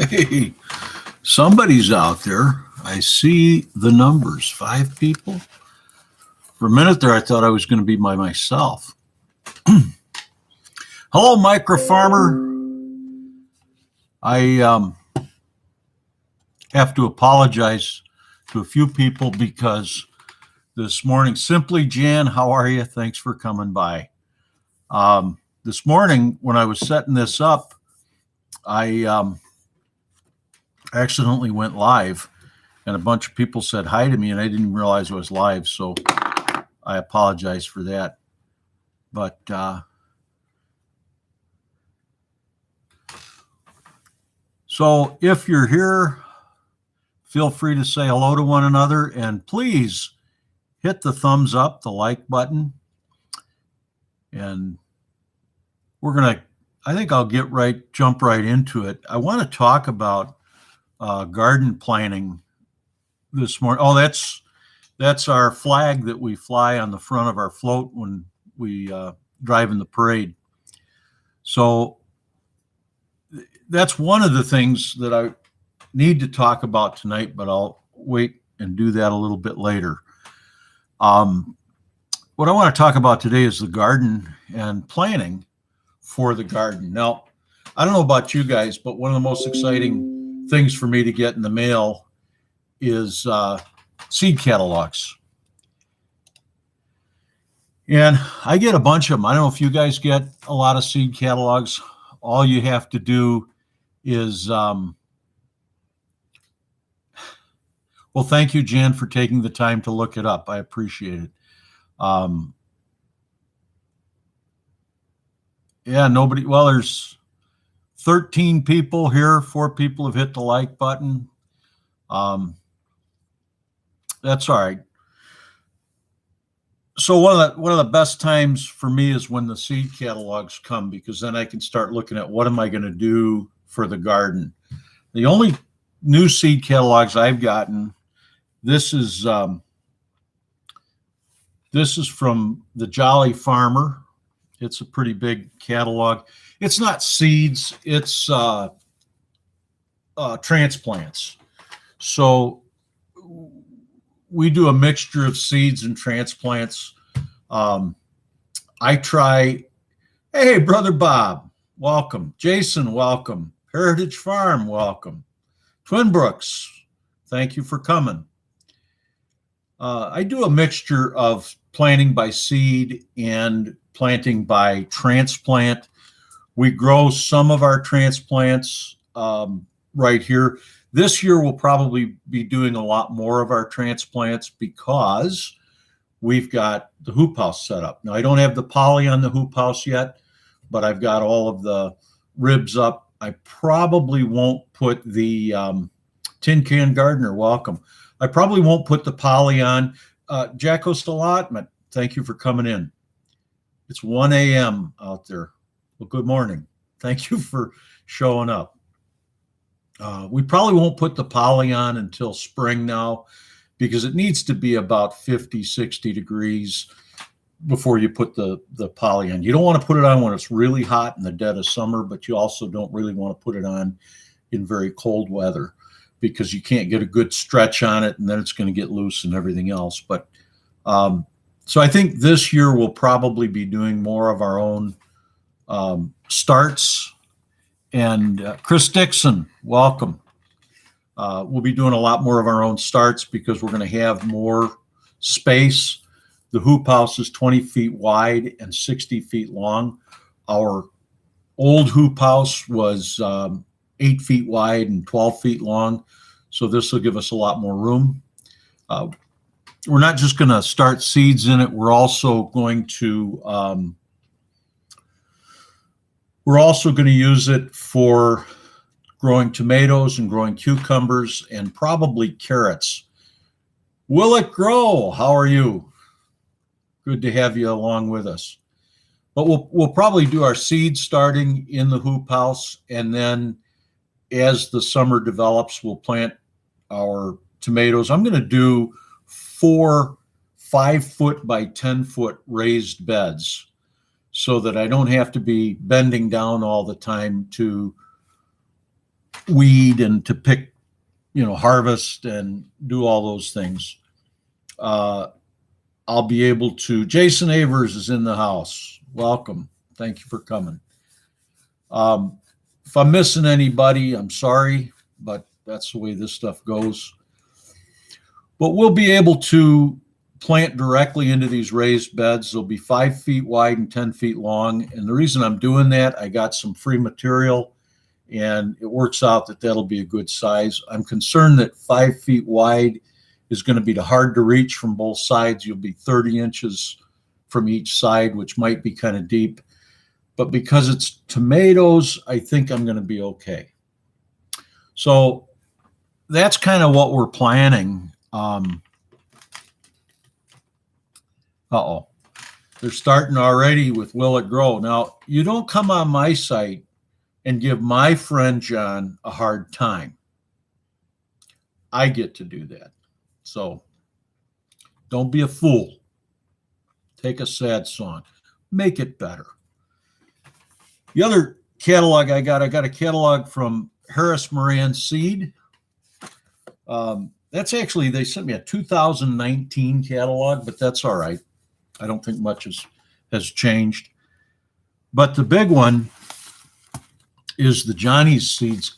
Hey, somebody's out there. I see the numbers. 5 people. For a minute there, I thought I was going to be by myself. Hello, Micro Farmer. I have to apologize to a few people because this morning, Simply Jan, how are you? Thanks for coming by. This morning, when I was setting this up, I accidentally went live, and a bunch of people said hi to me, and I didn't realize I was live, so I apologize for that. But so if you're here, feel free to say hello to one another, and please hit the thumbs up, the like button, and I think I'll jump right into it. I want to talk about garden planting this morning. Oh, that's our flag that we fly on the front of our float when we drive in the parade. So that's one of the things that I need to talk about tonight, but I'll wait and do that a little bit later. What I want to talk about today is the garden and planning for the garden. Now, I don't know about you guys, but one of the most exciting things for me to get in the mail is seed catalogs. And I get a bunch of them. I don't know if you guys get a lot of seed catalogs. All you have to do is, well, thank you, Jan, for taking the time to look it up. I appreciate it. There's 13 people here. 4 people have hit the like button. That's all right. So one of the best times for me is when the seed catalogs come, because then I can start looking at what am I going to do for the garden. The only new seed catalogs I've gotten, this is from the Jolly Farmer. It's a pretty big catalog. It's not seeds, it's transplants. So we do a mixture of seeds and transplants. Hey, Brother Bob, welcome. Jason, welcome. Heritage Farm, welcome. Twin Brooks, thank you for coming. I do a mixture of planting by seed and planting by transplant. We grow some of our transplants right here. This year, we'll probably be doing a lot more of our transplants because we've got the hoop house set up. Now, I don't have the poly on the hoop house yet, but I've got all of the ribs up. I probably won't put the Tin Can Gardener, welcome. I probably won't put the poly on. Jacko Allotment, thank you for coming in. It's 1 a.m. out there. Well, good morning. Thank you for showing up. We probably won't put the poly on until spring now, because it needs to be about 50, 60 degrees before you put the poly on. You don't want to put it on when it's really hot in the dead of summer, but you also don't really want to put it on in very cold weather, because you can't get a good stretch on it, and then it's going to get loose and everything else. But so I think this year we'll probably be doing more of our own starts. And Chris Dixon, welcome. We'll be doing a lot more of our own starts because we're going to have more space. The hoop house is 20 feet wide and 60 feet long. Our old hoop house was 8 feet wide and 12 feet long. So this will give us a lot more room. We're not just going to start seeds in it. We're also going to use it for growing tomatoes and growing cucumbers and probably carrots. Will it grow? How are you? Good to have you along with us. But we'll probably do our seeds starting in the hoop house, and then as the summer develops, we'll plant our tomatoes. I'm going to do 4 5-foot by 10-foot raised beds, so that I don't have to be bending down all the time to weed and to pick, harvest and do all those things. I'll be able to. Jason Avers is in the house. Welcome. Thank you for coming. If I'm missing anybody, I'm sorry, but that's the way this stuff goes. But we'll be able to plant directly into these raised beds. They'll be 5 feet wide and 10 feet long. And the reason I'm doing that, I got some free material and it works out that that'll be a good size. I'm concerned that 5 feet wide is going to be hard to reach from both sides. You'll be 30 inches from each side, which might be kind of deep. But because it's tomatoes, I think I'm going to be okay. So that's kind of what we're planning. They're starting already with Will It Grow. Now, you don't come on my site and give my friend John a hard time. I get to do that. So don't be a fool. Take a sad song. Make it better. The other catalog I got a catalog from Harris Moran Seed. That's actually, they sent me a 2019 catalog, but that's all right. I don't think much has changed. But the big one is the Johnny's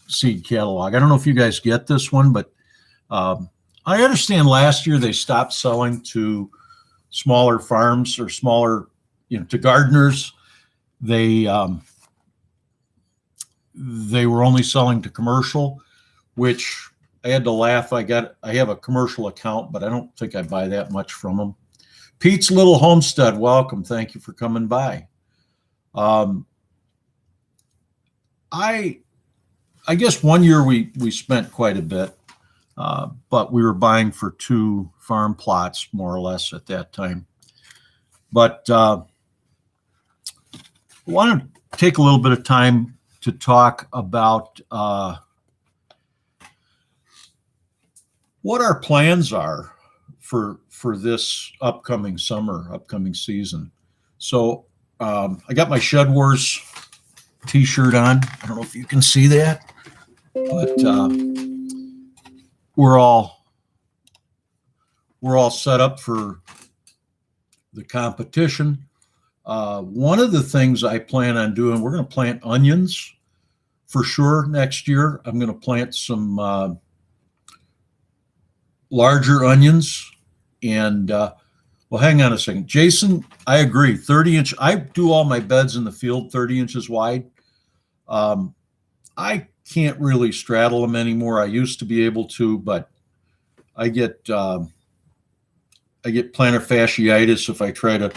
Seed catalog. I don't know if you guys get this one, but I understand last year they stopped selling to smaller farms or smaller, to gardeners. They were only selling to commercial, which I had to laugh. I have a commercial account, but I don't think I buy that much from them. Pete's Little Homestead, welcome. Thank you for coming by. I guess one year we spent quite a bit, but we were buying for 2 farm plots more or less at that time. But I want to take a little bit of time to talk about what our plans are for this upcoming season. So I got my Shed Wars t-shirt on. I don't know if you can see that, but we're all set up for the competition. One of the things I plan on doing, we're going to plant onions for sure next year. I'm going to plant some larger onions. And well, hang on a second. Jason, I agree. 30-inch. I do all my beds in the field 30 inches wide. I can't really straddle them anymore. I used to be able to, but I get plantar fasciitis if I try to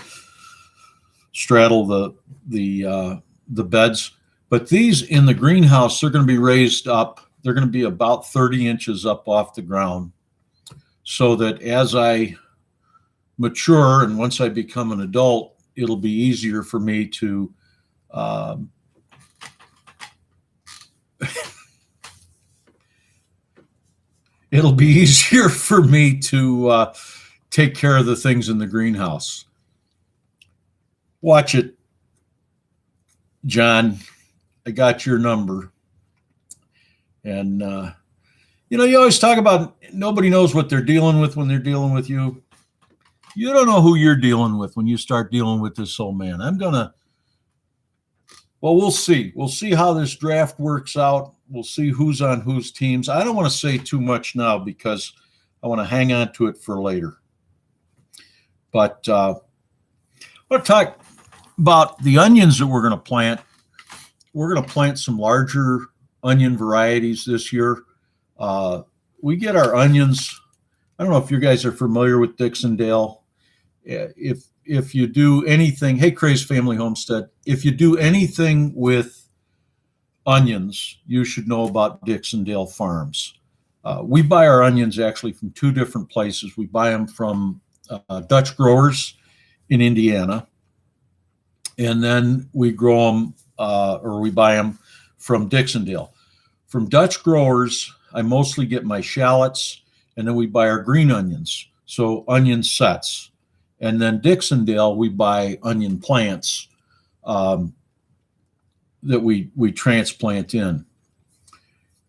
straddle the beds. But these in the greenhouse, they're going to be raised up. They're going to be about 30 inches up off the ground, so that as I mature and once I become an adult, it'll be easier for me to take care of the things in the greenhouse. Watch it, John. I got your number. And, you always talk about nobody knows what they're dealing with when they're dealing with you. You don't know who you're dealing with when you start dealing with this old man. We'll see. We'll see how this draft works out. We'll see who's on whose teams. I don't want to say too much now because I want to hang on to it for later. But I want to talk about the onions that we're going to plant. We're going to plant some larger onion varieties this year. We get our onions. I don't know if you guys are familiar with Dixondale. If you do anything, hey, Craze Family Homestead, if you do anything with onions, you should know about Dixondale Farms. We buy our onions actually from 2 different places. We buy them from Dutch growers in Indiana, and then we grow them or we buy them from Dixondale. From Dutch growers, I mostly get my shallots, and then we buy our green onions, so onion sets. And then Dixondale, we buy onion plants that we transplant in.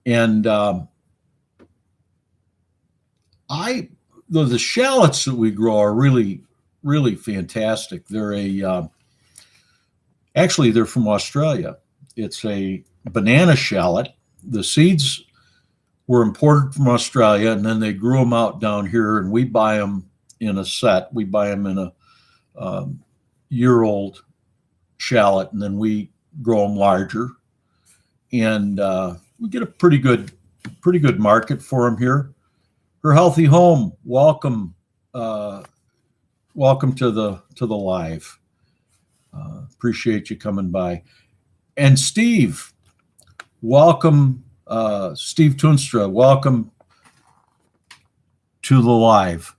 And the shallots that we grow are really, really fantastic. They're actually they're from Australia. It's a banana shallot. The seeds were imported from Australia, and then they grew them out down here, and we buy them in a set. We buy them in a year-old shallot, and then we grow them larger, and we get a pretty good market for them here. Her Healthy Home, welcome to the live. Appreciate you coming by. And Steve, welcome. Steve Tunstra, welcome to the live.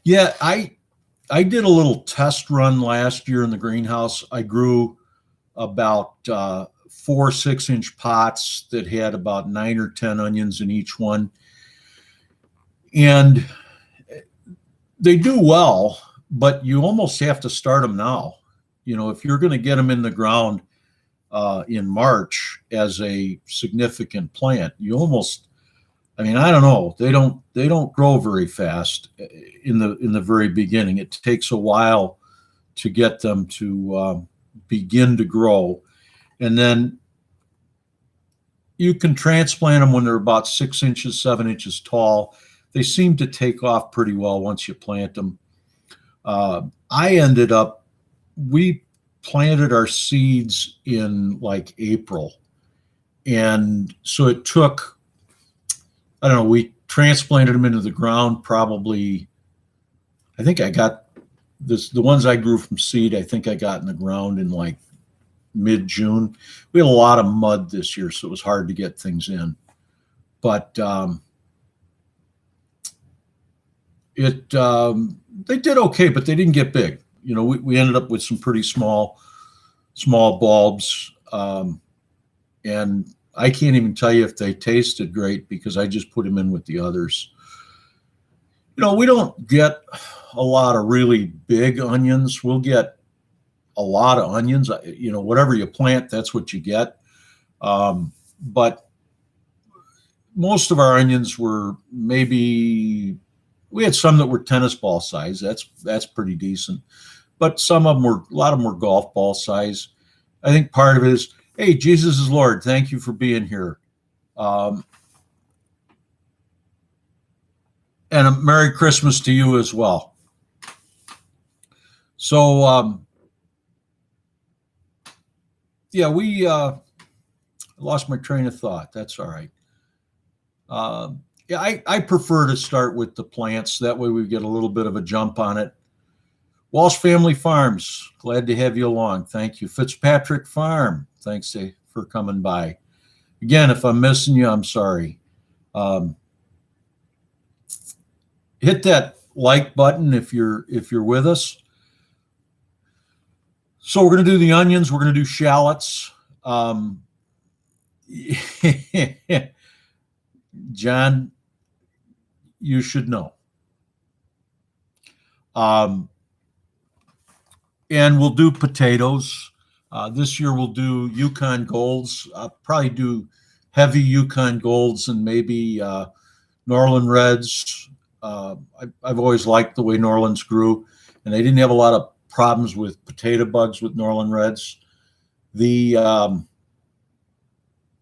Yeah, I did a little test run last year in the greenhouse. I grew about 4 6-inch pots that had about 9 or 10 onions in each one. And they do well, but you almost have to start them now. If you're going to get them in the ground in March as a significant plant, you almost, I don't know, they don't grow very fast in the very beginning. It takes a while to get them to begin to grow, and then you can transplant them when they're about 6 inches, 7 inches tall. They seem to take off pretty well once you plant them. We planted our seeds in like April. And so it took, I don't know, we transplanted them into the ground probably, I think I got the ones I grew from seed, I think I got in the ground in like mid-June. We had a lot of mud this year, so it was hard to get things in. But they did okay, but they didn't get big. We ended up with some pretty small bulbs, and I can't even tell you if they tasted great because I just put them in with the others. We don't get a lot of really big onions. We'll get a lot of onions. Whatever you plant, that's what you get. But most of our onions were maybe, we had some that were tennis ball size. That's pretty decent. But a lot of them were golf ball size. I think part of it is, hey, Jesus is Lord. Thank you for being here. And a Merry Christmas to you as well. So, yeah, I lost my train of thought. That's all right. Yeah, I prefer to start with the plants. That way we get a little bit of a jump on it. Walsh Family Farms, glad to have you along. Thank you. Fitzpatrick Farm, thanks for coming by. Again, if I'm missing you, I'm sorry. Hit that like button if you're with us. So we're going to do the onions. We're going to do shallots. John, you should know. And we'll do potatoes. This year we'll do Yukon Golds. I'll probably do heavy Yukon Golds and maybe Norland Reds. I've always liked the way Norlands grew, and they didn't have a lot of problems with potato bugs with Norland Reds. That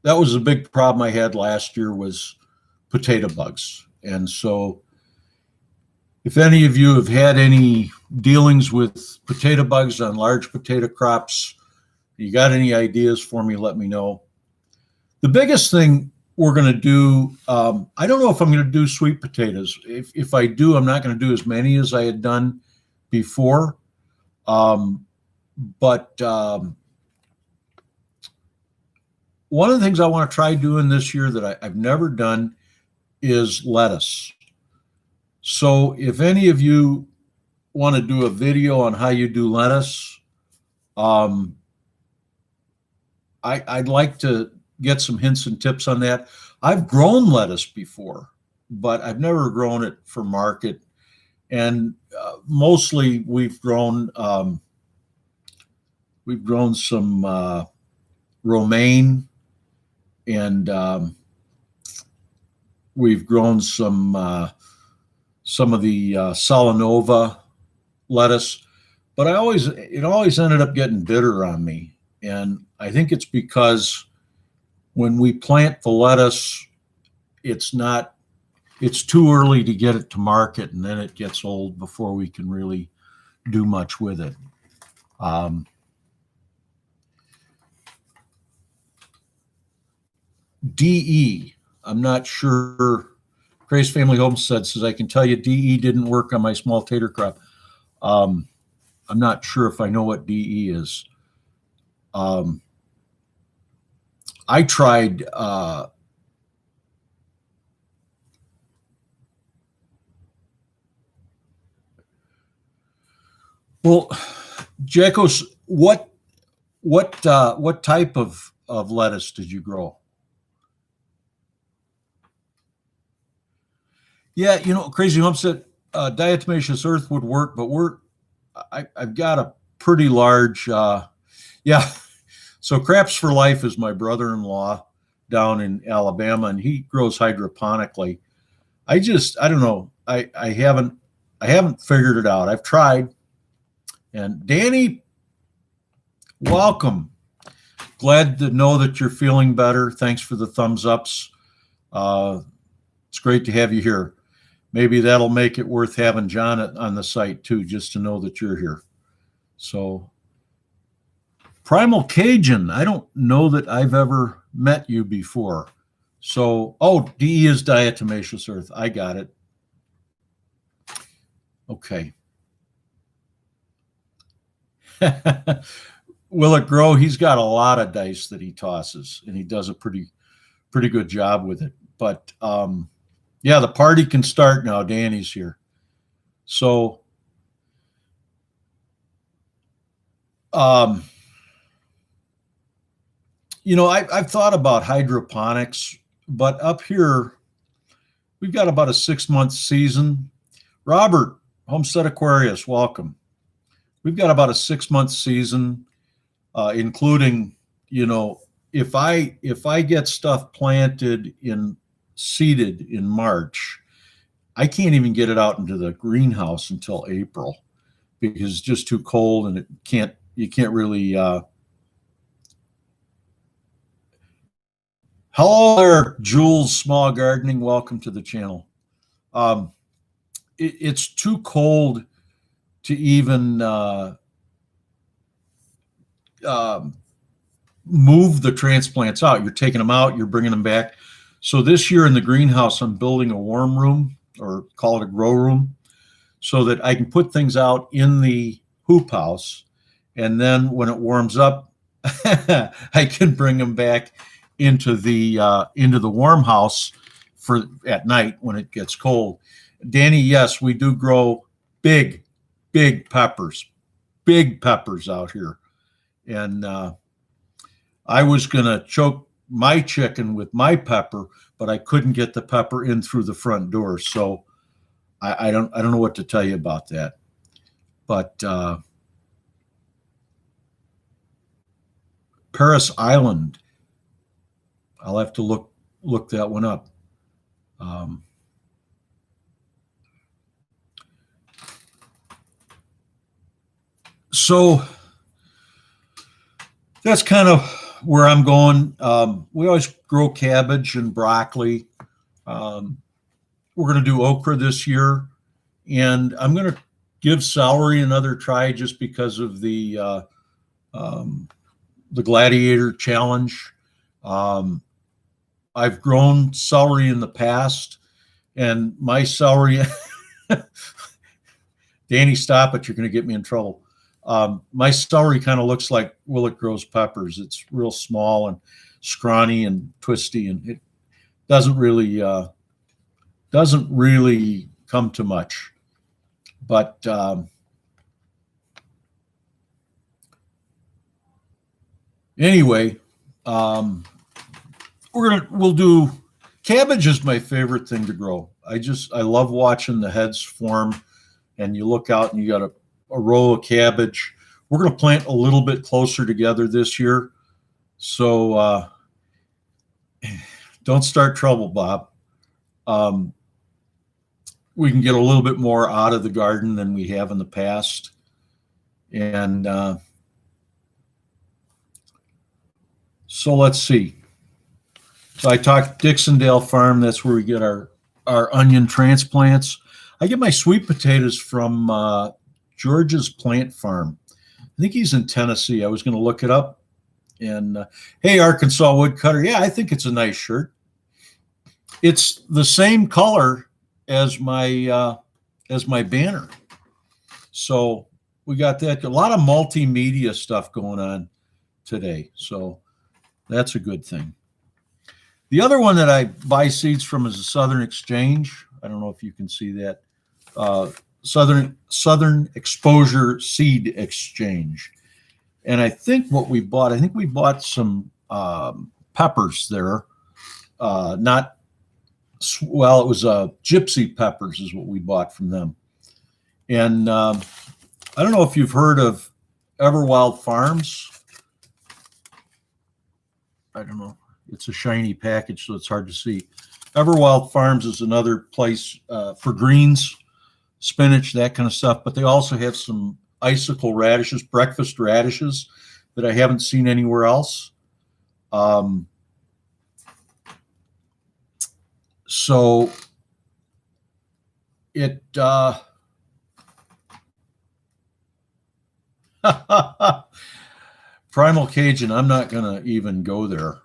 was a big problem I had last year was potato bugs. And so if any of you have had any dealings with potato bugs on large potato crops, you got any ideas for me, let me know. The biggest thing we're going to do, I don't know if I'm going to do sweet potatoes. If I do, I'm not going to do as many as I had done before. But one of the things I want to try doing this year that I've never done is lettuce. So if any of you want to do a video on how you do lettuce, I'd like to get some hints and tips on that. I've grown lettuce before, but I've never grown it for market. And mostly we've grown some romaine, and we've grown some of the Salanova lettuce, but it always ended up getting bitter on me, and I think it's because when we plant the lettuce, it's too early to get it to market, and then it gets old before we can really do much with it. DE, I'm not sure. Grace Family Homestead says, I can tell you DE didn't work on my small tater crop. I'm not sure if I know what DE is. I tried well, Jackos, what type of lettuce did you grow? Yeah, Crazy Homestead, diatomaceous earth would work, but I've got a pretty large, yeah. So Craps for Life is my brother-in-law down in Alabama, and he grows hydroponically. I don't know. I haven't figured it out. I've tried. And Danny, welcome. Glad to know that you're feeling better. Thanks for the thumbs ups. It's great to have you here. Maybe that'll make it worth having John on the site too, just to know that you're here. So, Primal Cajun, I don't know that I've ever met you before. So, DE is diatomaceous earth. I got it. Okay. Will it grow? He's got a lot of dice that he tosses, and he does a pretty good job with it. But yeah, the party can start now. Danny's here. So I've thought about hydroponics, but up here we've got about a 6-month season. Robert, Homestead Aquarius, welcome. We've got about a 6-month season, including, if I get stuff planted seeded in March, I can't even get it out into the greenhouse until April because it's just too cold, and you can't really. Hello there, Jules Small Gardening. Welcome to the channel. It's too cold to even move the transplants out. You're taking them out, you're bringing them back. So this year in the greenhouse, I'm building a warm room, or call it a grow room, so that I can put things out in the hoop house, and then when it warms up, I can bring them back into the warm house for at night when it gets cold. Danny, yes, we do grow big peppers out here, and I was gonna choke my chicken with my pepper, but I couldn't get the pepper in through the front door, so I don't know what to tell you about that. But Paris Island, I'll have to look that one up. So that's kind of where I'm going. We always grow cabbage and broccoli. We're going to do okra this year, and I'm going to give celery another try just because of the Gladiator Challenge. I've grown celery in the past, and my celery. Danny, stop it! You're going to get me in trouble. My celery kind of looks like Willett grows peppers. It's real small and scrawny and twisty, and it doesn't really come to much. But anyway, we'll do cabbage is my favorite thing to grow. I love watching the heads form, and you look out and you got a row of cabbage. We're going to plant a little bit closer together this year. So don't start trouble, Bob. We can get a little bit more out of the garden than we have in the past. And so let's see. So I talked Dixondale Farm. That's where we get our onion transplants. I get my sweet potatoes from George's Plant Farm. I think he's in Tennessee. I was going to look it up. And hey, Arkansas Woodcutter. Yeah, I think it's a nice shirt. It's the same color as my banner. So we got that. A lot of multimedia stuff going on today. So that's a good thing. The other one that I buy seeds from is the Southern Exchange. I don't know if you can see that. Southern Exposure Seed Exchange. And I think what we bought some peppers there. It was gypsy peppers is what we bought from them. And I don't know if you've heard of Everwild Farms. I don't know. It's a shiny package, so it's hard to see. Everwild Farms is another place for greens, spinach, that kind of stuff. But they also have some icicle radishes, breakfast radishes that I haven't seen anywhere else. So it Primal Cajun, I'm not going to even go there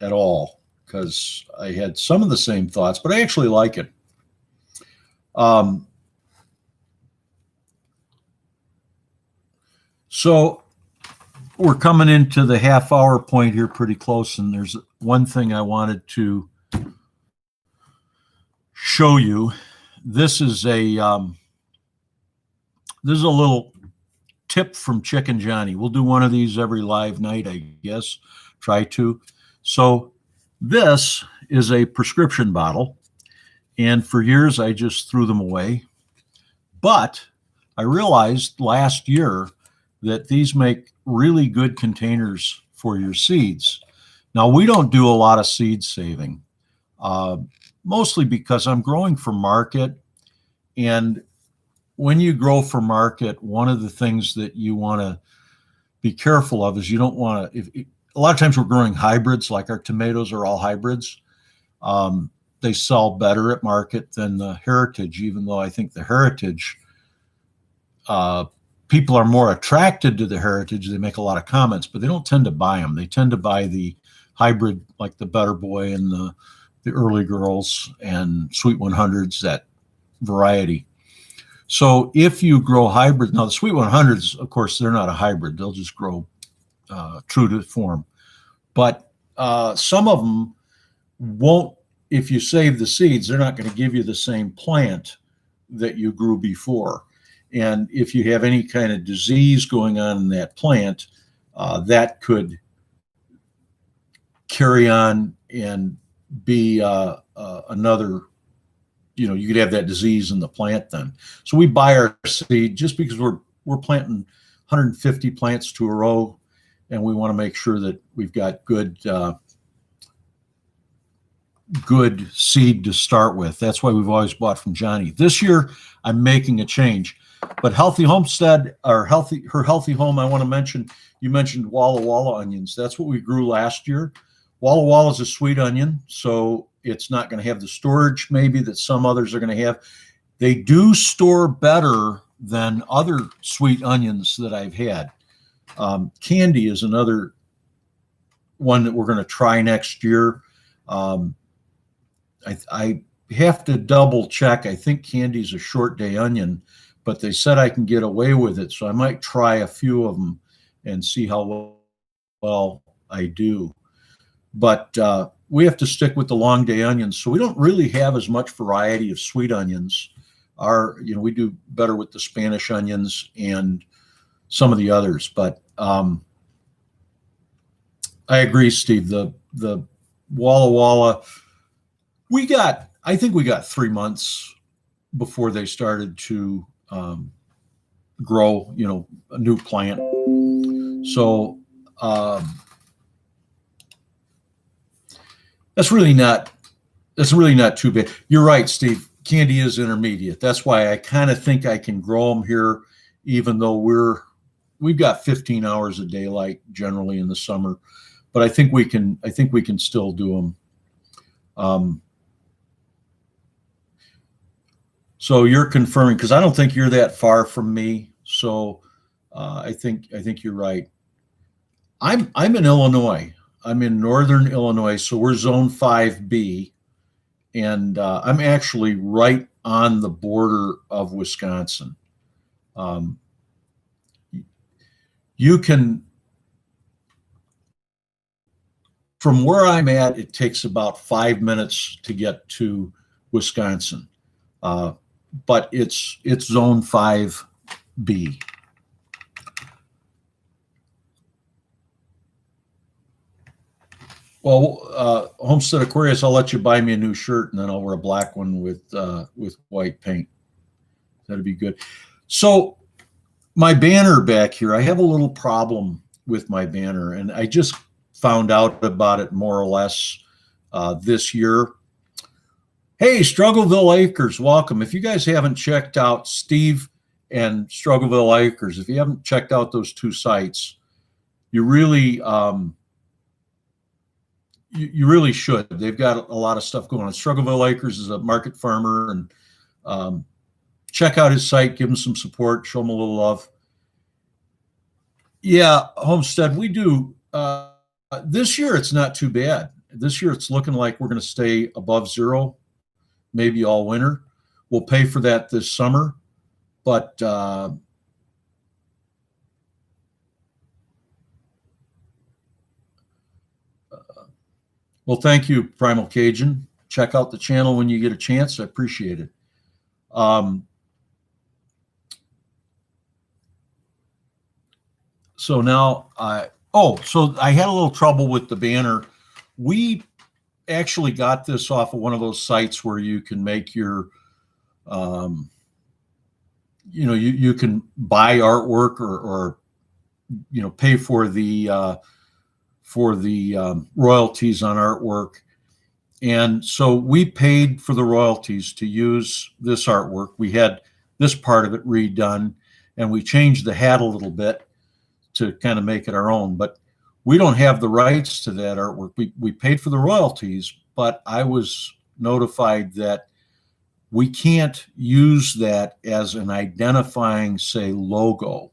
at all because I had some of the same thoughts, but I actually like it. So we're coming into the half-hour point here pretty close, and there's one thing I wanted to show you. This is a little tip from Chicken Johnny. We'll do one of these every live night, I guess. Try to. So this is a prescription bottle, and for years I just threw them away. But I realized last year that these make really good containers for your seeds. Now, we don't do a lot of seed saving, mostly because I'm growing for market. And when you grow for market, one of the things that you want to be careful of is you don't want to, a lot of times we're growing hybrids, like our tomatoes are all hybrids. They sell better at market than the heritage, even though I think the heritage, people are more attracted to the heritage. They make a lot of comments, but they don't tend to buy them. They tend to buy the hybrid, like the Better Boy and the Early Girls and Sweet 100s, that variety. So if you grow hybrid, now the Sweet 100s, of course, they're not a hybrid. They'll just grow true to form. But some of them won't, if you save the seeds, they're not going to give you the same plant that you grew before. And if you have any kind of disease going on in that plant, that could carry on and be another, you could have that disease in the plant then. So we buy our seed just because we're planting 150 plants to a row, and we want to make sure that we've got good seed to start with. That's why we've always bought from Johnny. This year, I'm making a change. But Healthy Homestead, or her Healthy Home, I want to mention, you mentioned Walla onions. That's what we grew last year. Walla is a sweet onion, so it's not going to have the storage maybe that some others are going to have. They do store better than other sweet onions that I've had. Candy is another one that we're going to try next year. I have to double check. I think Candy's a short day onion, but they said I can get away with it, so I might try a few of them and see how well I do. But we have to stick with the long day onions, so we don't really have as much variety of sweet onions. We do better with the Spanish onions and some of the others. But I agree, Steve. The Walla, I think we got 3 months before they started to grow, a new plant. So That's really not too bad. You're right, Steve. Candy is intermediate. That's why I kind of think I can grow them here, even though we've got 15 hours of daylight generally in the summer. But I think we can still do them. So you're confirming, because I don't think you're that far from me. So I think you're right. I'm in Illinois. I'm in northern Illinois, so we're Zone 5B, and I'm actually right on the border of Wisconsin. You can, from where I'm at, it takes about 5 minutes to get to Wisconsin, but it's Zone 5B. Well, Homestead Aquarius, I'll let you buy me a new shirt, and then I'll wear a black one with white paint. That'd be good. So my banner back here, I have a little problem with my banner, and I just found out about it more or less this year. Hey, Struggleville Acres, welcome. If you guys haven't checked out Steve and Struggleville Acres, if you haven't checked out those two sites, you really you really should. They've got a lot of stuff going on. Struggleville Acres is a market farmer, and check out his site, give him some support, show him a little love. Yeah, Homestead, we do. This year, it's not too bad. This year, it's looking like we're going to stay above zero, maybe all winter. We'll pay for that this summer, but well, thank you, Primal Cajun. Check out the channel when you get a chance. I appreciate it. So now, so I had a little trouble with the banner. We actually got this off of one of those sites where you can make your, you can buy artwork or pay for the royalties on artwork. And so we paid for the royalties to use this artwork. We had this part of it redone, and we changed the hat a little bit to kind of make it our own. But we don't have the rights to that artwork. We paid for the royalties, but I was notified that we can't use that as an identifying, say, logo.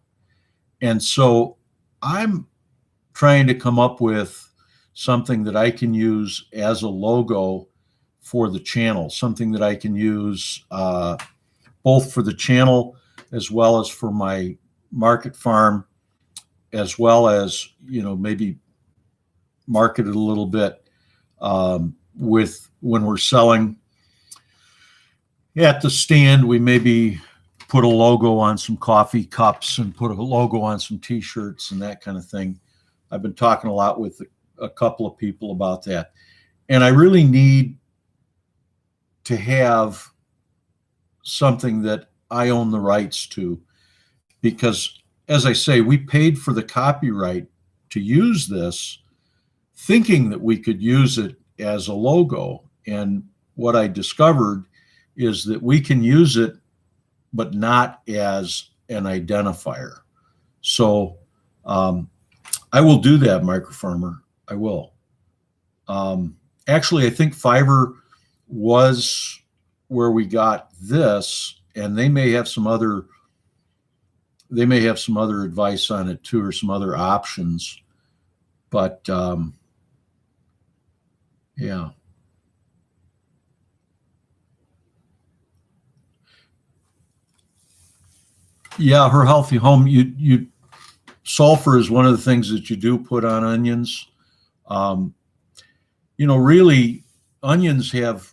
And so I'm trying to come up with something that I can use as a logo for the channel, something that I can use both for the channel as well as for my market farm, as well as, maybe market it a little bit with when we're selling at the stand. We maybe put a logo on some coffee cups and put a logo on some t-shirts and that kind of thing. I've been talking a lot with a couple of people about that. And I really need to have something that I own the rights to, because, as I say, we paid for the copyright to use this, thinking that we could use it as a logo. And what I discovered is that we can use it, but not as an identifier. So I will do that, Microfarmer. I will. Actually, I think Fiverr was where we got this, and they may have some other advice on it too, or some other options. But yeah. Yeah, her healthy home. You sulfur is one of the things that you do put on onions. Really, onions have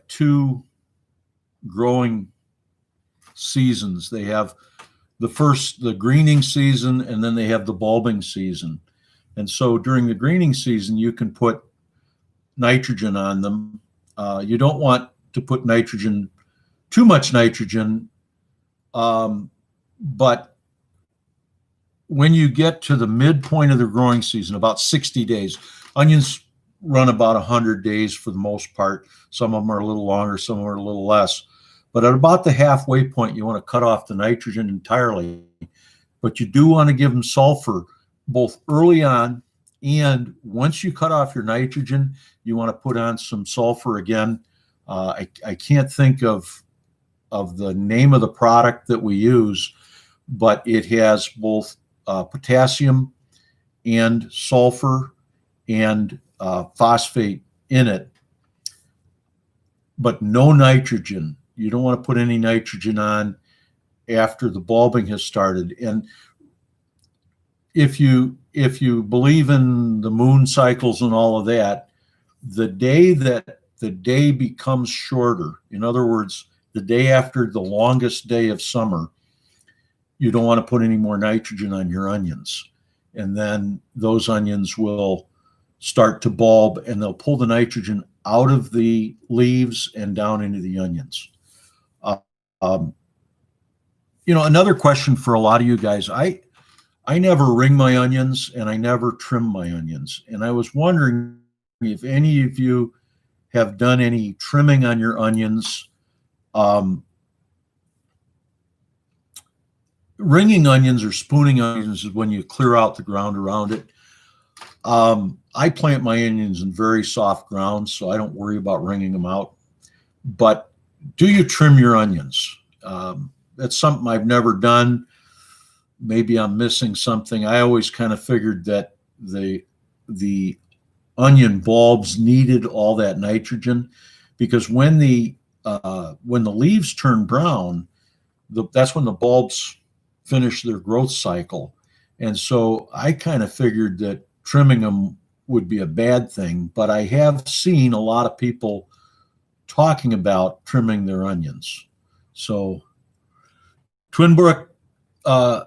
two growing seasons. They have the greening season, and then they have the bulbing season. And so during the greening season, you can put nitrogen on them. You don't want to put too much nitrogen, but when you get to the midpoint of the growing season, about 60 days, onions run about 100 days for the most part. Some of them are a little longer, some of them are a little less. But at about the halfway point, you want to cut off the nitrogen entirely. But you do want to give them sulfur both early on, and once you cut off your nitrogen, you want to put on some sulfur again. I can't think of the name of the product that we use, but it has both potassium and sulfur and phosphate in it, but no nitrogen. You don't want to put any nitrogen on after the bulbing has started. And if you believe in the moon cycles and all of that, the day becomes shorter, in other words, the day after the longest day of summer, you don't want to put any more nitrogen on your onions. And then those onions will start to bulb, and they'll pull the nitrogen out of the leaves and down into the onions. Another question for a lot of you guys, I never ring my onions and I never trim my onions. And I was wondering if any of you have done any trimming on your onions. Ringing onions or spooning onions is when you clear out the ground around it. I plant my onions in very soft ground, so I don't worry about ringing them out. But do you trim your onions? That's something I've never done. Maybe I'm missing something. I always kind of figured that the onion bulbs needed all that nitrogen, because when the leaves turn brown, that's when the bulbs finish their growth cycle. And so I kind of figured that trimming them would be a bad thing, but I have seen a lot of people talking about trimming their onions. So Twinbrook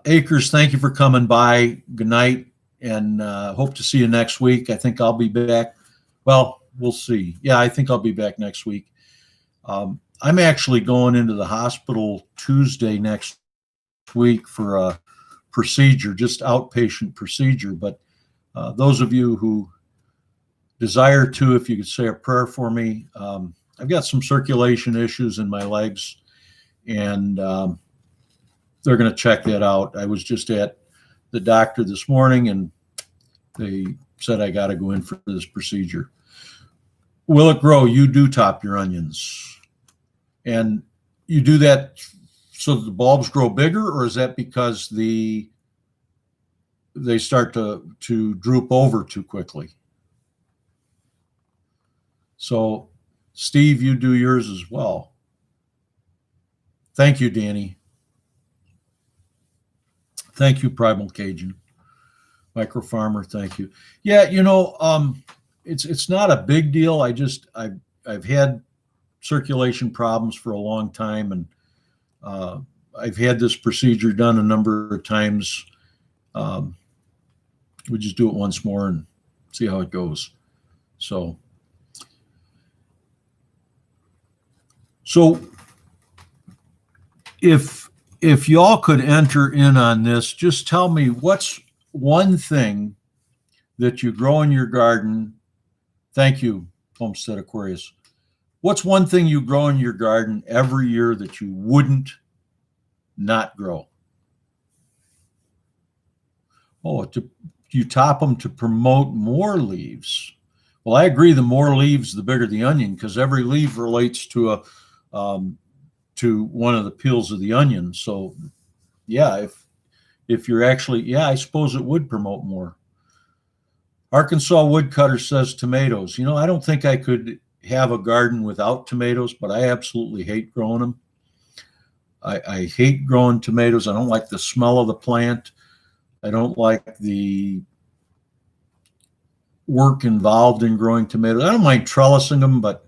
Acres, thank you for coming by. Good night, and hope to see you next week. I think I'll be back. Well, we'll see. Yeah, I think I'll be back next week. I'm actually going into the hospital Tuesday next week for a procedure, just outpatient procedure. But those of you who desire to, if you could say a prayer for me, I've got some circulation issues in my legs, and they're going to check that out. I was just at the doctor this morning, and they said I got to go in for this procedure. Will it grow? You do top your onions, and you do that so that the bulbs grow bigger, or is that because they start to droop over too quickly? So, Steve, you do yours as well. Thank you, Danny. Thank you, Primal Cajun. Micro Farmer, thank you. Yeah, it's not a big deal. I've had circulation problems for a long time, and I've had this procedure done a number of times. We just do it once more and see how it goes. So if y'all could enter in on this, just tell me what's one thing that you grow in your garden. Thank you, Homestead Aquarius. What's one thing you grow in your garden every year that you wouldn't not grow? Oh, you top them to promote more leaves. Well, I agree. The more leaves, the bigger the onion, because every leaf relates to one of the peels of the onion. So, yeah, if you're actually, yeah, I suppose it would promote more. Arkansas Woodcutter says tomatoes. I don't think I could have a garden without tomatoes, but I absolutely hate growing them. I hate growing tomatoes. I don't like the smell of the plant. I don't like the work involved in growing tomatoes. I don't mind trellising them, but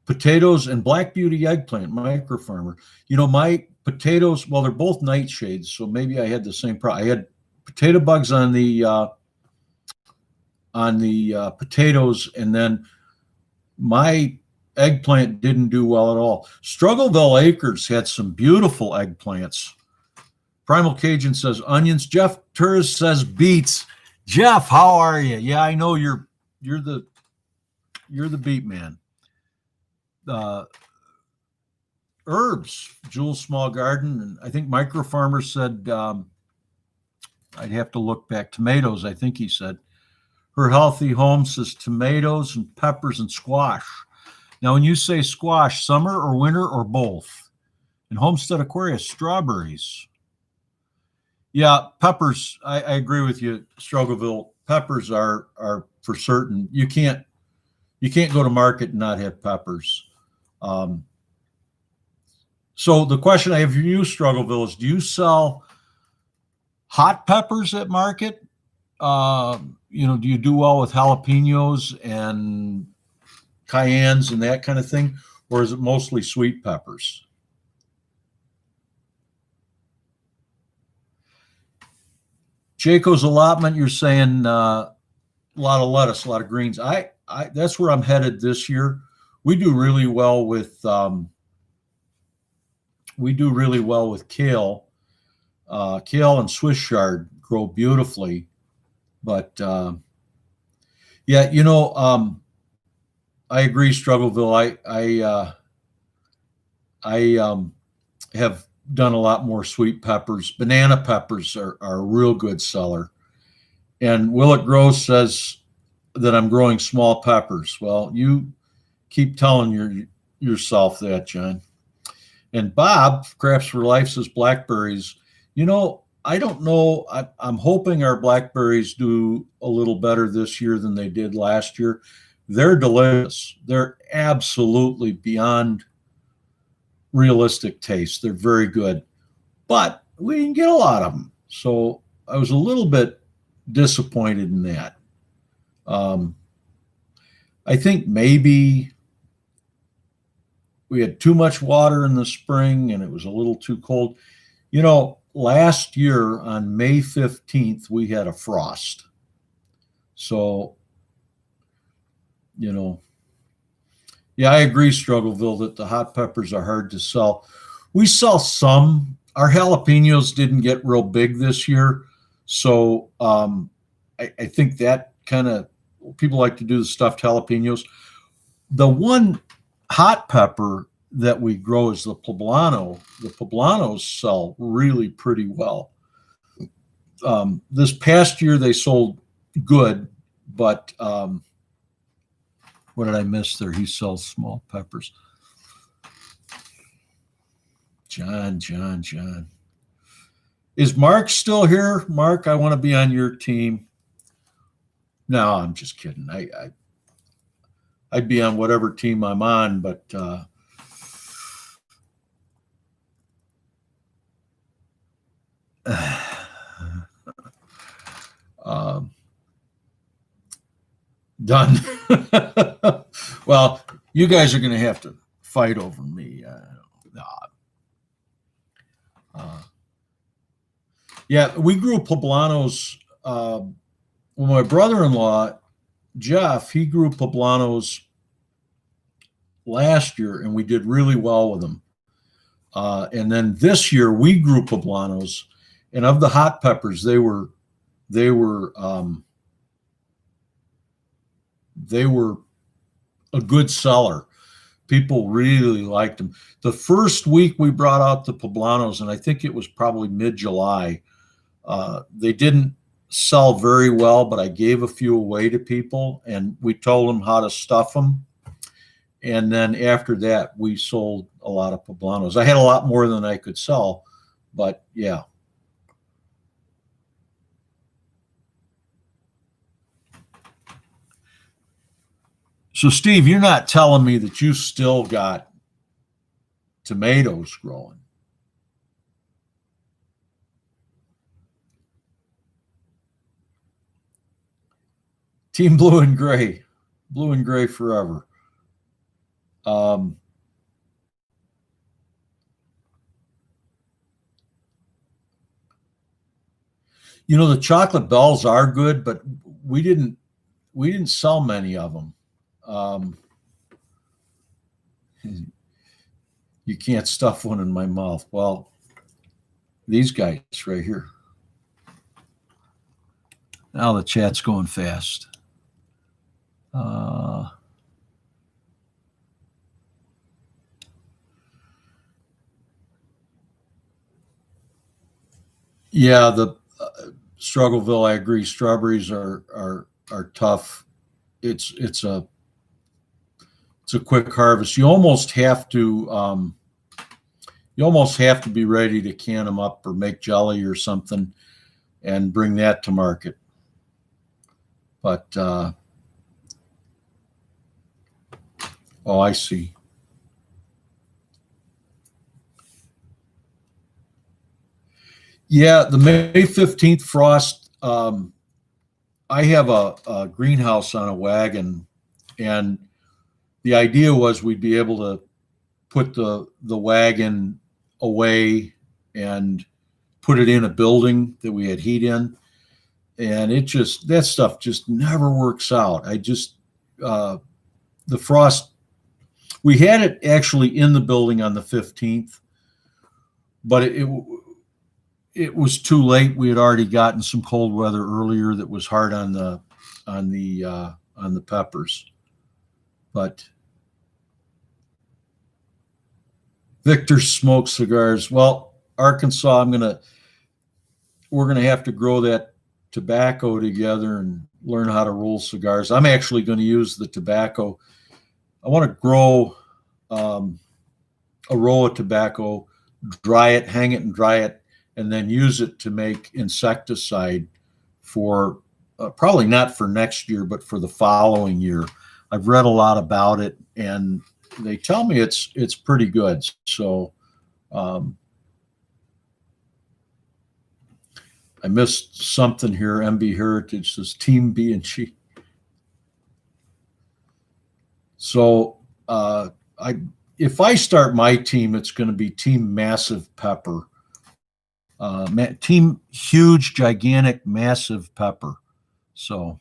potatoes and Black Beauty eggplant, Micro Farmer. My potatoes, well, they're both nightshades, so maybe I had the same problem. I had potato bugs on the potatoes, and then my eggplant didn't do well at all. Struggleville Acres had some beautiful eggplants. Primal Cajun says onions. Jeff Turris says beets. Jeff, how are you? Yeah, I know you're You're the beet man. Herbs, Jules Small Garden, and I think Micro Farmer said, I'd have to look back. Tomatoes, I think he said. Her Healthy Home says tomatoes and peppers and squash. Now, when you say squash, summer or winter or both? And Homestead Aquarius, strawberries. Yeah, peppers. I agree with you, Struggleville. Peppers are for certain. You can't go to market and not have peppers. So the question I have for you, Struggleville, is: do you sell hot peppers at market? Do you do well with jalapenos and cayennes and that kind of thing, or is it mostly sweet peppers? Jayco's allotment, you're saying a lot of lettuce, a lot of greens. I that's where I'm headed this year. We do really well with kale. Kale and Swiss chard grow beautifully, but yeah, I agree, Struggleville. I have done a lot more sweet peppers. Banana peppers are a real good seller. And Will It Grow says that I'm growing small peppers. Well, you keep telling yourself that, John. And Bob, Crafts for Life, says blackberries. I don't know. I'm hoping our blackberries do a little better this year than they did last year. They're delicious. They're absolutely beyond realistic taste. They're very good. But we didn't get a lot of them. So I was a little bit disappointed in that. I think maybe we had too much water in the spring and it was a little too cold. Last year on May 15th, we had a frost. So, yeah, I agree, Struggleville, that the hot peppers are hard to sell. We sell some. Our jalapenos didn't get real big this year. So I think that kind of, people like to do the stuffed jalapenos. The one hot pepper that we grow is the poblano. The poblanos sell really pretty well. This past year they sold good, but what did I miss there? He sells small peppers. John. Is Mark still here? Mark, I want to be on your team. No, I'm just kidding. I'd be on whatever team I'm on, but done. Well, you guys are going to have to fight over me. Yeah, we grew poblanos. Well, my brother-in-law, Jeff, he grew poblanos last year, and we did really well with them. And then this year, we grew poblanos, and of the hot peppers, they were a good seller. People really liked them. The first week we brought out the poblanos, and I think it was probably mid-July, they didn't sell very well, but I gave a few away to people, and we told them how to stuff them. And then after that, we sold a lot of poblanos. I had a lot more than I could sell, but yeah. So, Steve, you're not telling me that you still got tomatoes growing? Team blue and gray forever. The chocolate bells are good, but we didn't sell many of them. You can't stuff one in my mouth. Well, these guys right here. Now the chat's going fast. Uh, yeah, the Struggleville, I agree. Strawberries are tough. It's a quick harvest. You almost have to be ready to can them up or make jelly or something and bring that to market. But oh, I see. Yeah, the May 15th frost. I have a greenhouse on a wagon, and the idea was we'd be able to put the wagon away and put it in a building that we had heat in, and that stuff just never works out. The frost, we had it actually in the building on the 15th, but it was too late. We had already gotten some cold weather earlier that was hard on the peppers. But Victor smoked cigars. Well, Arkansas, we're gonna have to grow that tobacco together and learn how to roll cigars. I'm actually going to use the tobacco. I want to grow a roll of tobacco, dry it, hang it, and dry it, and then use it to make insecticide for probably not for next year, but for the following year. I've read a lot about it, and they tell me it's pretty good. So I missed something here. MB Heritage says Team B and G. So if I start my team, it's going to be Team Massive Pepper. Team Huge, Gigantic, Massive Pepper. So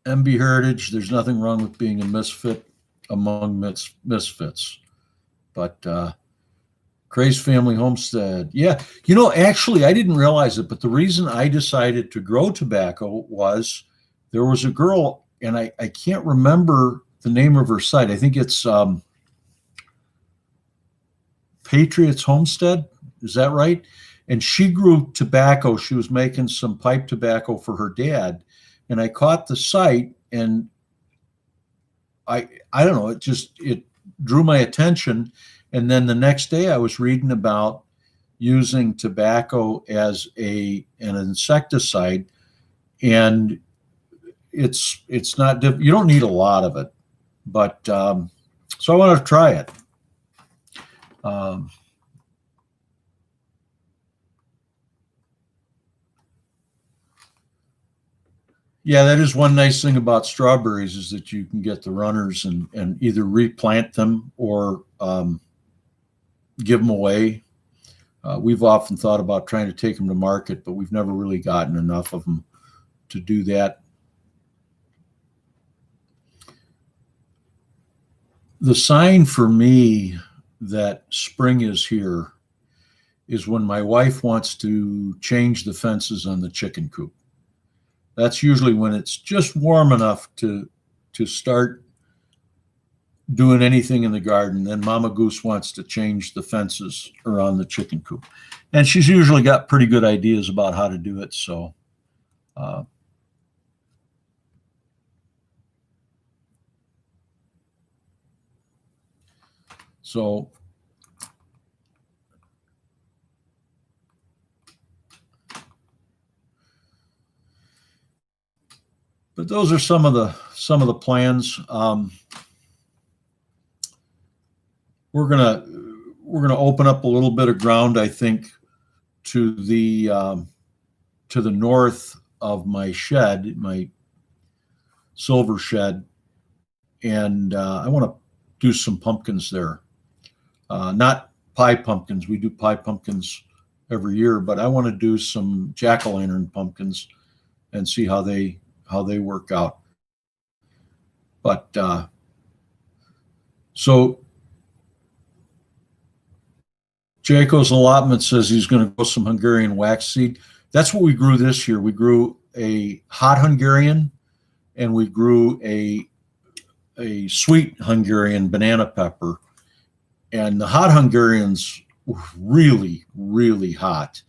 MB Heritage, there's nothing wrong with being a misfit among misfits. But Cray's Family Homestead. Yeah, actually, I didn't realize it, but the reason I decided to grow tobacco was there was a girl, and I can't remember the name of her site. I think it's Patriots Homestead. Is that right? And she grew tobacco. She was making some pipe tobacco for her dad. And I caught the site, and I don't know, it drew my attention. And then the next day I was reading about using tobacco as an insecticide, and it's not you don't need a lot of it, but so I want to try it. Yeah, that is one nice thing about strawberries is that you can get the runners and either replant them or give them away. We've often thought about trying to take them to market, but we've never really gotten enough of them to do that. The sign for me that spring is here is when my wife wants to change the fences on the chicken coop. That's usually when it's just warm enough to start doing anything in the garden. Then Mama Goose wants to change the fences around the chicken coop. And she's usually got pretty good ideas about how to do it. So but those are some of the plans. We're gonna open up a little bit of ground, I think, to the north of my shed, my silver shed, and I want to do some pumpkins there. Not pie pumpkins. We do pie pumpkins every year, but I want to do some jack-o'-lantern pumpkins and see how they work out. But so Jaco's allotment says he's going to grow some Hungarian wax seed. That's what we grew this year. We grew a hot Hungarian, and we grew a sweet Hungarian banana pepper. And the hot Hungarians were really, really hot.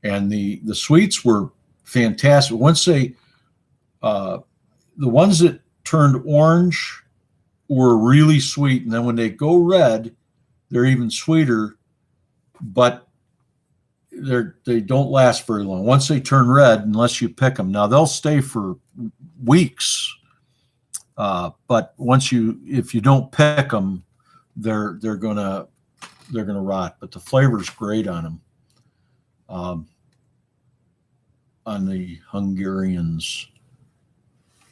And the sweets were fantastic. Once they, the ones that turned orange were really sweet. And then when they go red, they're even sweeter, but they don't last very long. Once they turn red, unless you pick them, now they'll stay for weeks. But if you don't pick them, they're gonna rot. But the flavor's great on them. On the Hungarians,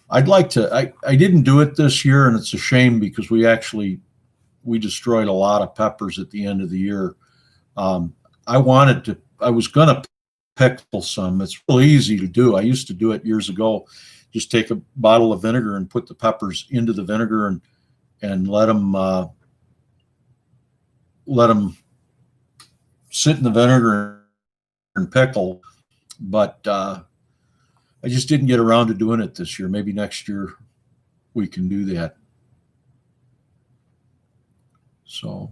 I'd like to. I didn't do it this year, and it's a shame because we destroyed a lot of peppers at the end of the year. I was gonna pickle some. It's really easy to do. I used to do it years ago. Just take a bottle of vinegar and put the peppers into the vinegar and let them sit in the vinegar and pickle. But I just didn't get around to doing it this year. Maybe next year we can do that. So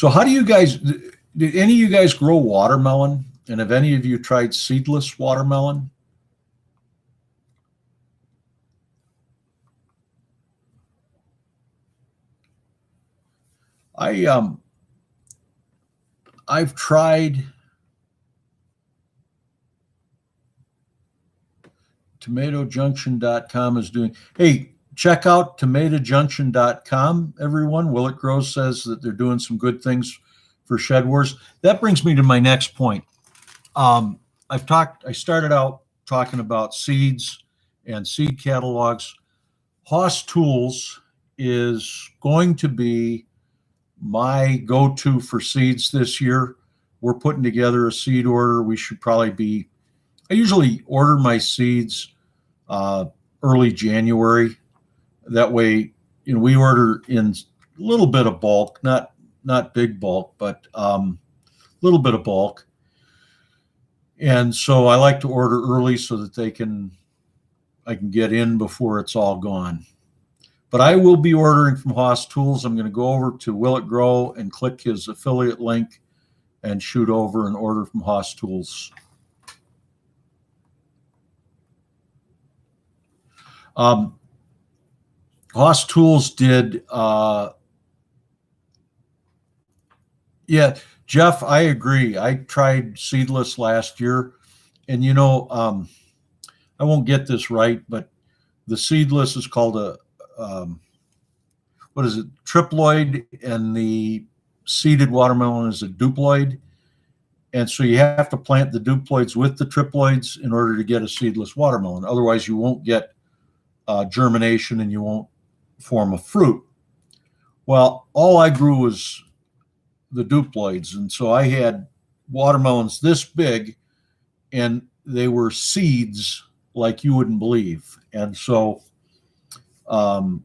how do you guys, did any of you guys grow watermelon? And have any of you tried seedless watermelon? I've tried TomatoJunction.com is doing, hey, check out TomatoJunction.com, everyone. Will It Grow says that they're doing some good things for Shed Wars. That brings me to my next point. I started out talking about seeds and seed catalogs. Haas Tools is going to be my go-to for seeds this year. We're putting together a seed order. I usually order my seeds early January. That way, we order in a little bit of bulk, not big bulk, but a little bit of bulk. And so I like to order early so that I can get in before it's all gone. But I will be ordering from Haas Tools. I'm going to go over to Will It Grow and click his affiliate link and shoot over and order from Haas Tools. Haas Tools did, yeah, Jeff, I agree. I tried seedless last year, and I won't get this right, but the seedless is called what is it, triploid, and the seeded watermelon is a duploid. And so you have to plant the duploids with the triploids in order to get a seedless watermelon. Otherwise, you won't get germination and you won't form a fruit. Well, all I grew was the duploids. And so I had watermelons this big, and they were seeds like you wouldn't believe. And so I've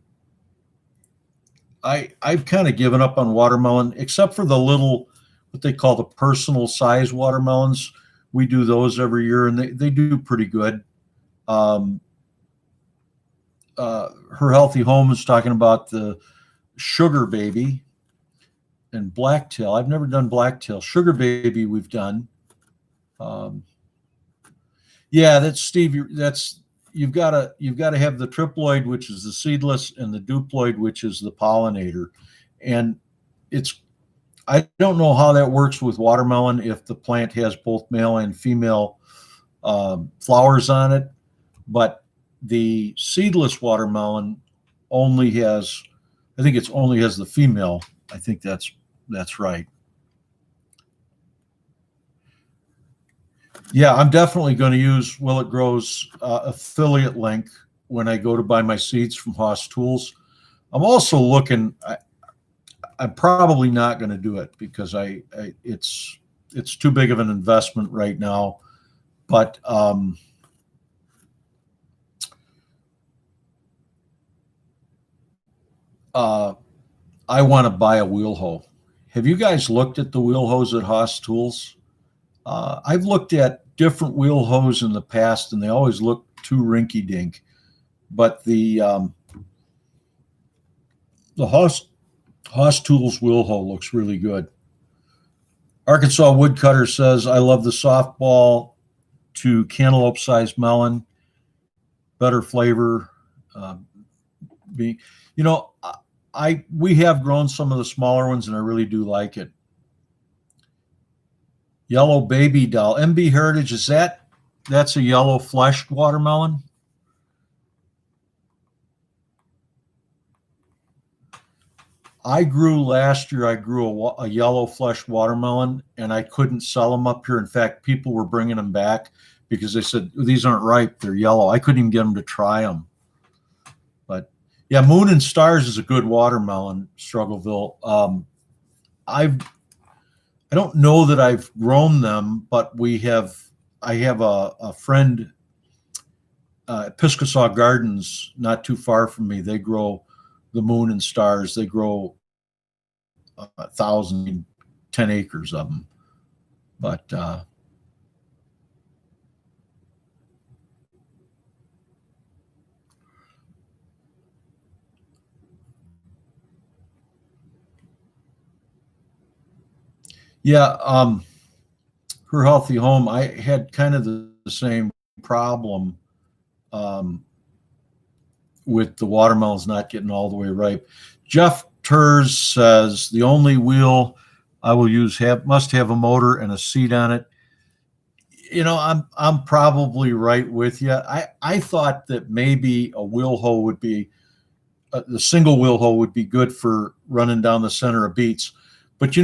kind of given up on watermelon, except for the little, what they call the personal size watermelons. We do those every year, and they do pretty good. Her Healthy Home is talking about the Sugar Baby and Blacktail. I've never done Blacktail. Sugar Baby we've done. Yeah, that's Steve. You've got to have the triploid, which is the seedless, and the duploid, which is the pollinator. And I don't know how that works with watermelon, if the plant has both male and female flowers on it, but the seedless watermelon only has the female. I think that's right. Yeah, I'm definitely going to use Will It Grow's affiliate link when I go to buy my seeds from Haas Tools. I'm also looking. I'm probably not going to do it because it's too big of an investment right now. But I want to buy a wheel hoe. Have you guys looked at the wheel hoes at Haas Tools? I've looked at different wheel hoes in the past, and they always look too rinky-dink. But the Haas Tools wheel hoe looks really good. Arkansas Woodcutter says, I love the softball to cantaloupe-sized melon. Better flavor. We have grown some of the smaller ones, and I really do like it. Yellow baby doll. MB Heritage, that's a yellow fleshed watermelon? Last year I grew a yellow fleshed watermelon, and I couldn't sell them up here. In fact, people were bringing them back because they said, these aren't ripe, they're yellow. I couldn't even get them to try them. But yeah, Moon and Stars is a good watermelon, Struggleville. I don't know that I've grown them, but I have a friend at Piscasaw Gardens, not too far from me. They grow the Moon and Stars. They grow 10 acres of them. But yeah, Her Healthy Home, I had kind of the same problem with the watermelons not getting all the way ripe. Jeff Ters says, the only wheel I will use must have a motor and a seat on it. I'm probably right with you. I thought that maybe a wheel hoe would be, the single wheel hoe would be good for running down the center of Beets. But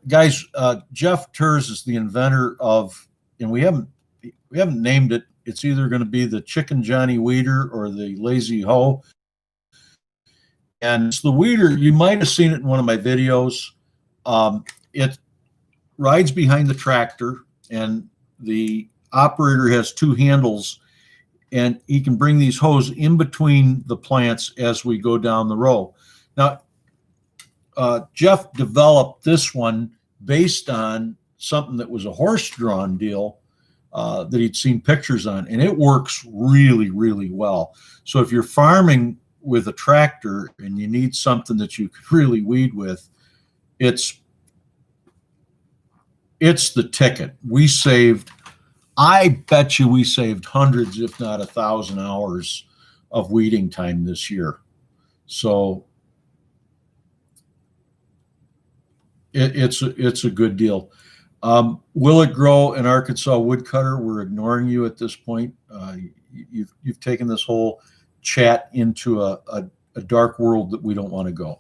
guys, Jeff Ters is the inventor of, and we haven't named it. It's either going to be the Chicken Johnny Weeder or the Lazy Hoe. And it's the weeder. You might have seen it in one of my videos. It rides behind the tractor, and the operator has two handles, and he can bring these hoes in between the plants as we go down the row. Now, Jeff developed this one based on something that was a horse-drawn deal that he'd seen pictures on, and it works really, really well. So if you're farming with a tractor and you need something that you can really weed with, it's the ticket. I bet you we saved hundreds, if not 1,000 hours of weeding time this year. So it's a good deal. Will it grow in Arkansas Woodcutter? We're ignoring you at this point. You've taken this whole chat into a dark world that we don't want to go.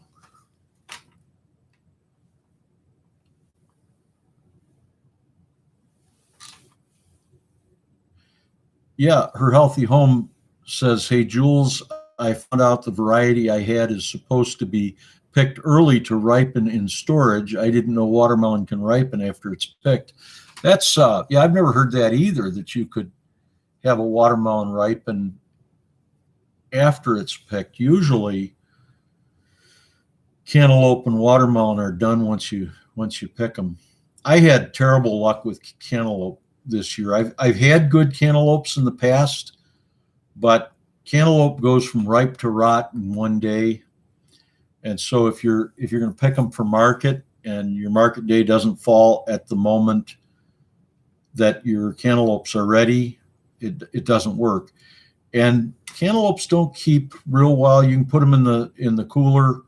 Yeah, Her Healthy Home says, hey, Jules, I found out the variety I had is supposed to be picked early to ripen in storage. I didn't know watermelon can ripen after it's picked. That's, yeah, I've never heard that either, that you could have a watermelon ripen after it's picked. Usually cantaloupe and watermelon are done once you pick them. I had terrible luck with cantaloupe this year. I've had good cantaloupes in the past, but cantaloupe goes from ripe to rot in one day. And so if you're going to pick them for market and your market day doesn't fall at the moment that your cantaloupes are ready, it doesn't work. And cantaloupes don't keep real well. You can put them in the cooler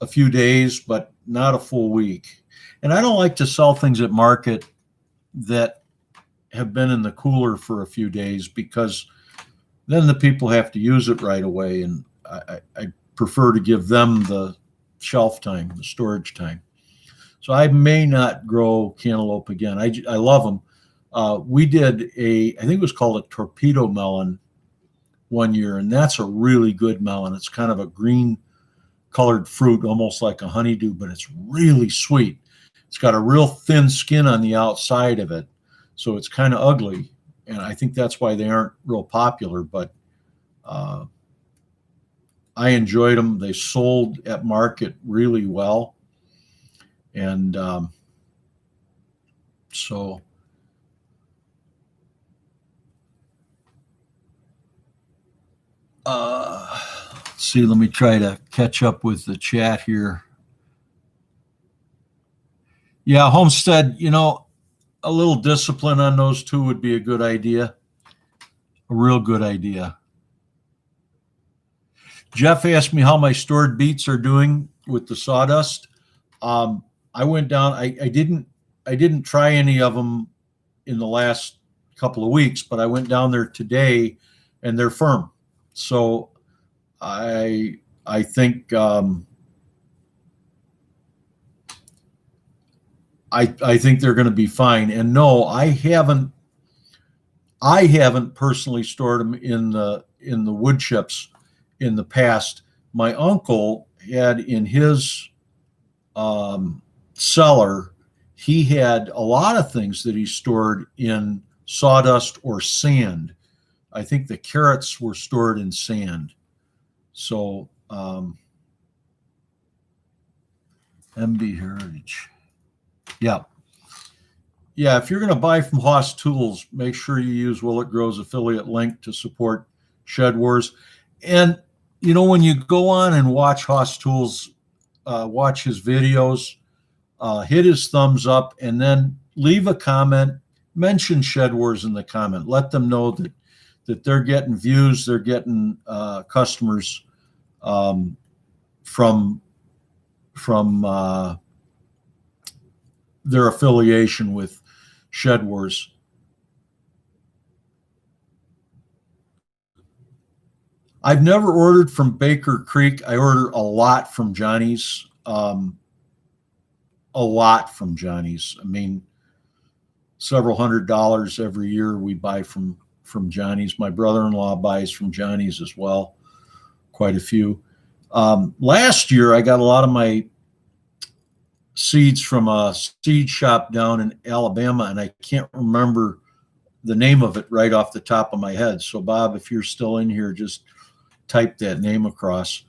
a few days, but not a full week. And I don't like to sell things at market that have been in the cooler for a few days, because then the people have to use it right away. And I prefer to give them the shelf time, the storage time. So I may not grow cantaloupe again. I love them. We did I think it was called a torpedo melon one year, and that's a really good melon. It's kind of a green colored fruit, almost like a honeydew, but it's really sweet. It's got a real thin skin on the outside of it, so it's kind of ugly, and I think that's why they aren't real popular. But I enjoyed them. They sold at market really well. And so let's see, let me try to catch up with the chat here. Yeah, Homestead, a little discipline on those two would be a good idea. A real good idea. Jeff asked me how my stored beets are doing with the sawdust. I went down. I didn't try any of them in the last couple of weeks, but I went down there today, and they're firm. So I think I think they're going to be fine. And no, I haven't personally stored them in the wood chips in the past. My uncle had in his cellar, he had a lot of things that he stored in sawdust or sand. I think the carrots were stored in sand. So MB Heritage. Yeah. Yeah, if you're going to buy from Haas Tools, make sure you use Will It Grow's affiliate link to support Shed Wars. And, when you go on and watch Haas Tools, watch his videos, hit his thumbs up, and then leave a comment, mention Shed Wars in the comment. Let them know that they're getting views, they're getting customers from their affiliation with Shed Wars. I've never ordered from Baker Creek. I order a lot from Johnny's. A lot from Johnny's. I mean, several $100s every year we buy from Johnny's. My brother-in-law buys from Johnny's as well, quite a few. Last year, I got a lot of my seeds from a seed shop down in Alabama, and I can't remember the name of it right off the top of my head. So, Bob, if you're still in here, just type that name across.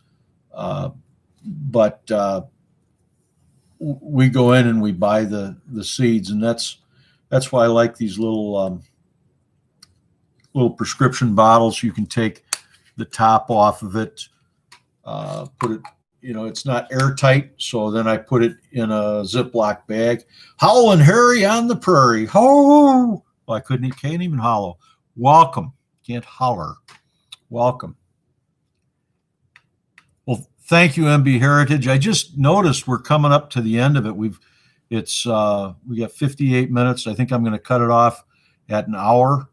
But we go in and we buy the seeds, and that's why I like these little prescription bottles. You can take the top off of it, put it, it's not airtight, so then I put it in a Ziploc bag. Howlin' Harry on the prairie. Ho! Well, I can't even hollow. Welcome. Can't holler. Welcome. Well, thank you, MB Heritage. I just noticed we're coming up to the end of it. we got 58 minutes. I think I'm going to cut it off at an hour.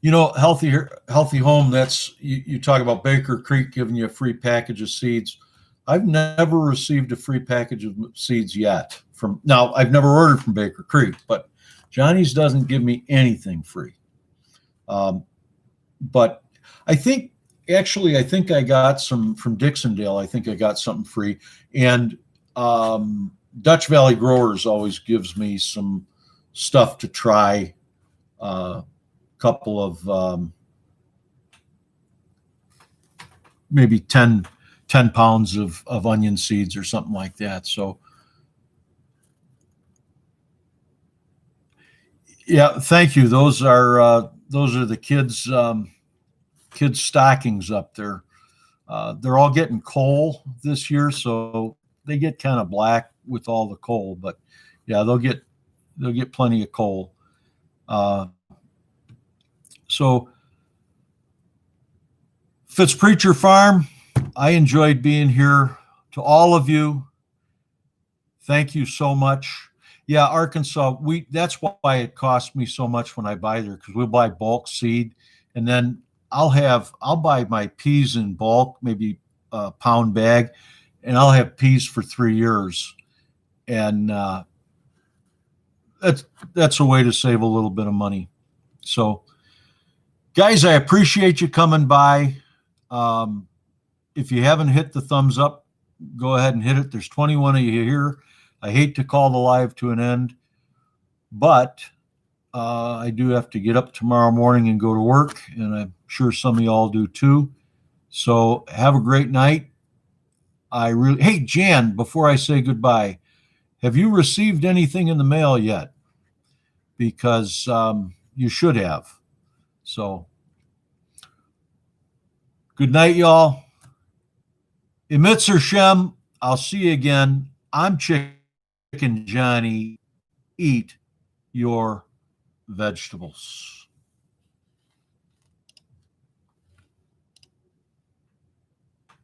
Healthy Home, that's, you talk about Baker Creek giving you a free package of seeds. I've never received a free package of seeds yet. I've never ordered from Baker Creek, but Johnny's doesn't give me anything free. But I think I got some from Dixondale. I think I got something free. And Dutch Valley Growers always gives me some stuff to try. Couple of maybe 10 pounds of onion seeds or something like that. So yeah, thank you. Those are the kids stockings up there. They're all getting coal this year, so they get kind of black with all the coal, but yeah, they'll get plenty of coal. So Fitzpreacher Farm, I enjoyed being here. To all of you, thank you so much. Yeah, Arkansas, that's why it costs me so much when I buy there, because we'll buy bulk seed, and then I'll buy my peas in bulk, maybe a pound bag, and I'll have peas for 3 years. And that's a way to save a little bit of money. So guys, I appreciate you coming by. If you haven't hit the thumbs up, go ahead and hit it. There's 21 of you here. I hate to call the live to an end, but I do have to get up tomorrow morning and go to work, and I'm sure some of y'all do too. So have a great night. Hey, Jan, before I say goodbye, have you received anything in the mail yet? Because you should have. So good night, y'all. Emitzer Shem, I'll see you again. I'm Chicken Johnny. Eat your vegetables.